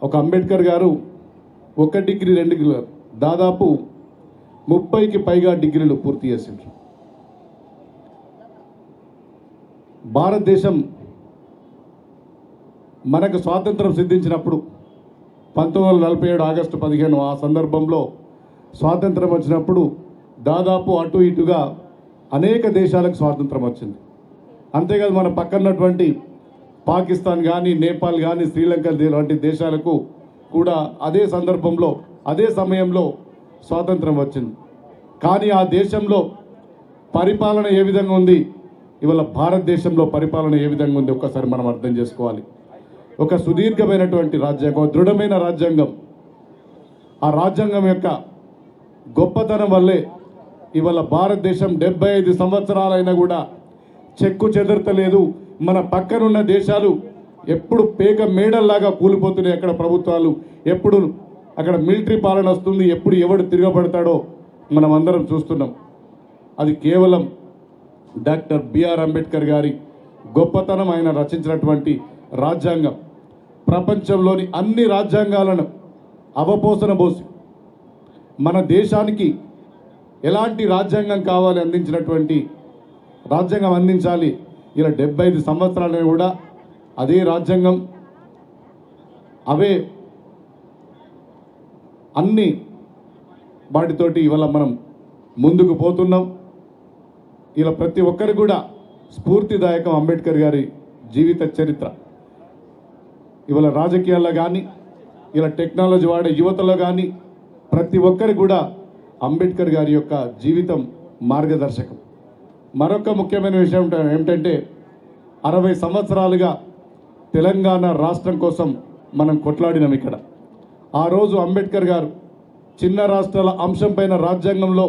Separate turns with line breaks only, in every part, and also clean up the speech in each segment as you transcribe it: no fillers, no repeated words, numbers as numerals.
ఒక అంబేద్కర్ గారు 1 డిగ్రీ 2 డిగ్రీలు దాదాపు 30కి పైగా డిగ్రీలు పూర్తి చేసిండ్రు. భారతదేశం మనకు స్వాతంత్రం సిద్ధించినప్పుడు 1947 ఆగస్టు 15 ఆ సందర్భంలో స్వాతంత్రం వచ్చినప్పుడు దాదాపు అటు ఇటుగా అనేక దేశాలకు స్వాతంత్రం వచ్చింది. అంతేకాదు మన పక్కనటువంటి పాకిస్తాన్ కానీ, నేపాల్ కానీ, శ్రీలంక వంటి దేశాలకు కూడా అదే సందర్భంలో అదే సమయంలో స్వాతంత్రం వచ్చింది. కానీ ఆ దేశంలో పరిపాలన ఏ విధంగా ఉంది, ఇవాళ భారతదేశంలో పరిపాలన ఏ విధంగా ఉంది ఒక్కసారి మనం అర్థం చేసుకోవాలి. ఒక సుదీర్ఘమైనటువంటి రాజ్యాంగం, ఒక దృఢమైన రాజ్యాంగం. ఆ రాజ్యాంగం యొక్క గొప్పతనం వల్లే ఇవాళ భారతదేశం 75 సంవత్సరాలైనా కూడా చెక్కు చెదరతలేదు. మన పక్కనున్న దేశాలు ఎప్పుడు పేక మేడల్లాగా కూలిపోతున్నాయి. అక్కడ ప్రభుత్వాలు ఎప్పుడు అక్కడ మిలిటరీ పాలన వస్తుంది, ఎప్పుడు ఎవడు తిరగబడతాడో మనం అందరం చూస్తున్నాం. అది కేవలం డాక్టర్ బిఆర్ అంబేద్కర్ గారి గొప్పతనం, ఆయన రచించినటువంటి రాజ్యాంగం. ప్రపంచంలోని అన్ని రాజ్యాంగాలను అవపోసన పోసి మన దేశానికి ఎలాంటి రాజ్యాంగం కావాలి అందించినటువంటి రాజ్యాంగం అందించాలి. ఇలా 75 సంవత్సరాలు కూడా అదే రాజ్యాంగం, అవే అన్ని వాటితోటి ఇవాళ మనం ముందుకు పోతున్నాం. ఇలా ప్రతి ఒక్కరు కూడా స్ఫూర్తిదాయకం అంబేద్కర్ గారి జీవిత చరిత్ర. ఇవాళ రాజకీయాల్లో కానీ, ఇలా టెక్నాలజీ వాడే యువతలో కానీ ప్రతి ఒక్కరు కూడా అంబేద్కర్ గారి యొక్క జీవితం మార్గదర్శకం. మరొక ముఖ్యమైన విషయం ఏమిటంటే 60 సంవత్సరాలుగా తెలంగాణ రాష్ట్రం కోసం మనం కొట్లాడినాం. ఇక్కడ ఆ రోజు అంబేద్కర్ గారు చిన్న రాష్ట్రాల అంశం పైన రాజ్యాంగంలో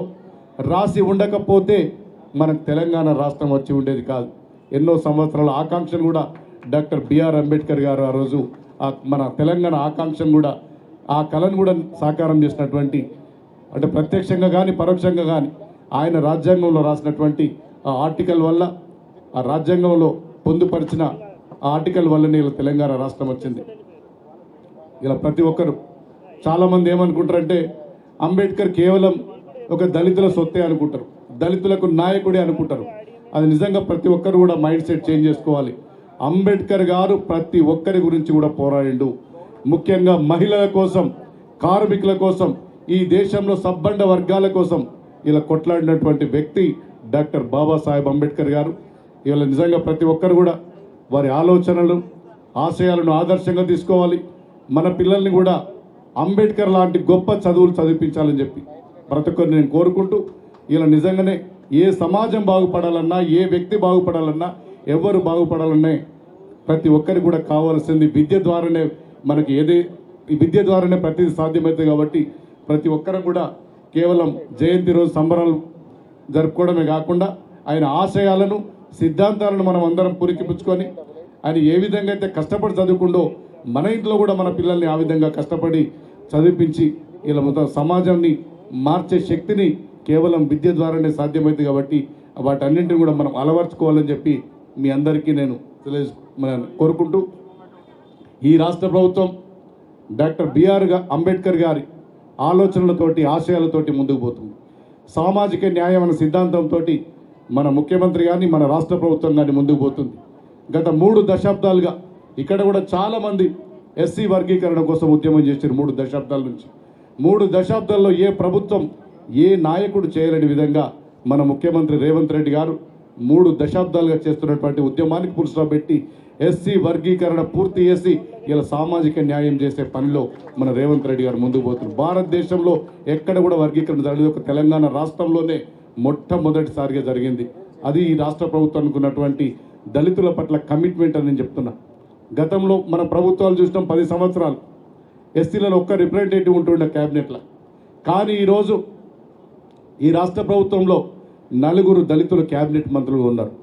రాసి ఉండకపోతే మనకు తెలంగాణ రాష్ట్రం వచ్చి ఉండేది కాదు. ఎన్నో సంవత్సరాల ఆకాంక్షను కూడా డాక్టర్ బిఆర్ అంబేద్కర్ గారు ఆ రోజు మన తెలంగాణ ఆకాంక్షను కూడా, ఆ కళను కూడా సాకారం చేసినటువంటి, అంటే ప్రత్యక్షంగా కానీ పరోక్షంగా కానీ ఆయన రాజ్యాంగంలో రాసినటువంటి ఆ ఆర్టికల్ వల్ల, ఆ రాజ్యాంగంలో పొందుపరిచిన ఆ ఆర్టికల్ వల్లనే ఇలా తెలంగాణ రాష్ట్రం వచ్చింది. ఇలా ప్రతి ఒక్కరు చాలామంది ఏమనుకుంటారంటే అంబేద్కర్ కేవలం ఒక దళితుల సొత్తే అనుకుంటారు, దళితులకు నాయకుడే అనుకుంటారు. అది నిజంగా ప్రతి ఒక్కరు కూడా మైండ్ సెట్ చేంజ్ చేసుకోవాలి. అంబేద్కర్ గారు ప్రతి ఒక్కరి గురించి కూడా పోరాడిండు. ముఖ్యంగా మహిళల కోసం, కార్మికుల కోసం, ఈ దేశంలో సబ్బండ వర్గాల కోసం ఇలా కొట్లాడినటువంటి వ్యక్తి డాక్టర్ బాబాసాహెబ్ అంబేద్కర్ గారు. ఇవాళ నిజంగా ప్రతి ఒక్కరు కూడా వారి ఆలోచనలు, ఆశయాలను ఆదర్శంగా తీసుకోవాలి. మన పిల్లల్ని కూడా అంబేద్కర్ లాంటి గొప్ప చదువులు చదివించాలని చెప్పి ప్రతి ఒక్కరిని నేను కోరుకుంటూ, ఇలా నిజంగానే ఏ సమాజం బాగుపడాలన్నా, ఏ వ్యక్తి బాగుపడాలన్నా, ఎవరు బాగుపడాలన్నా ప్రతి ఒక్కరికి కూడా కావాల్సింది విద్య ద్వారానే. మనకి ఈ విద్య ద్వారానే ప్రతిదీ సాధ్యమవుతుంది. కాబట్టి ప్రతి ఒక్కరు కూడా కేవలం జయంతి రోజు సంబరాలు జరుపుకోవడమే కాకుండా ఆయన ఆశయాలను, సిద్ధాంతాలను మనం అందరం పురికిపుచ్చుకొని ఆయన ఏ విధంగా అయితే కష్టపడి చదువుకుండో మన ఇంట్లో కూడా మన పిల్లల్ని ఆ విధంగా కష్టపడి చదివించి ఇలా మొత్తం సమాజాన్ని మార్చే శక్తిని కేవలం విద్య ద్వారానే సాధ్యమవుతుంది. కాబట్టి వాటన్నింటిని కూడా మనం అలవర్చుకోవాలని చెప్పి మీ అందరికీ నేను కోరుకుంటూ, ఈ రాష్ట్ర ప్రభుత్వం డాక్టర్ బిఆర్ అంబేద్కర్ గారి ఆలోచనలతోటి, ఆశయాలతోటి ముందుకు పోతుంది. సామాజిక న్యాయం అనే సిద్ధాంతంతో మన ముఖ్యమంత్రి కానీ, మన రాష్ట్ర ప్రభుత్వం కానీ ముందుకు పోతుంది. గత 3 దశాబ్దాలుగా ఇక్కడ కూడా చాలామంది ఎస్సీ వర్గీకరణ కోసం ఉద్యమం చేశారు. 3 దశాబ్దాల నుంచి, 3 దశాబ్దాల్లో ఏ ప్రభుత్వం, ఏ నాయకుడు చేయలేని విధంగా మన ముఖ్యమంత్రి రేవంత్ రెడ్డి గారు 3 దశాబ్దాలుగా చేస్తున్నటువంటి ఉద్యమానికి పురుషులు పెట్టి ఎస్సీ వర్గీకరణ పూర్తి చేసి ఇలా సామాజిక న్యాయం చేసే పనిలో మన రేవంత్ రెడ్డి గారు ముందుకు పోతున్నారు. భారతదేశంలో ఎక్కడ కూడా వర్గీకరణ జరగలేదు, ఒక తెలంగాణ రాష్ట్రంలోనే మొట్టమొదటిసారిగా జరిగింది. అది ఈ రాష్ట్ర ప్రభుత్వానికి ఉన్నటువంటి దళితుల పట్ల కమిట్మెంట్ అని నేను చెప్తున్నా. గతంలో మన ప్రభుత్వాలు చూసినాం 10 సంవత్సరాలు ఎస్సీలలో ఒక్క రిప్రజెంటేటివ్ ఉంటుండే క్యాబినెట్లో. కానీ ఈరోజు ఈ రాష్ట్ర ప్రభుత్వంలో 4 దళితులు క్యాబినెట్ మంత్రులు ఉన్నారు.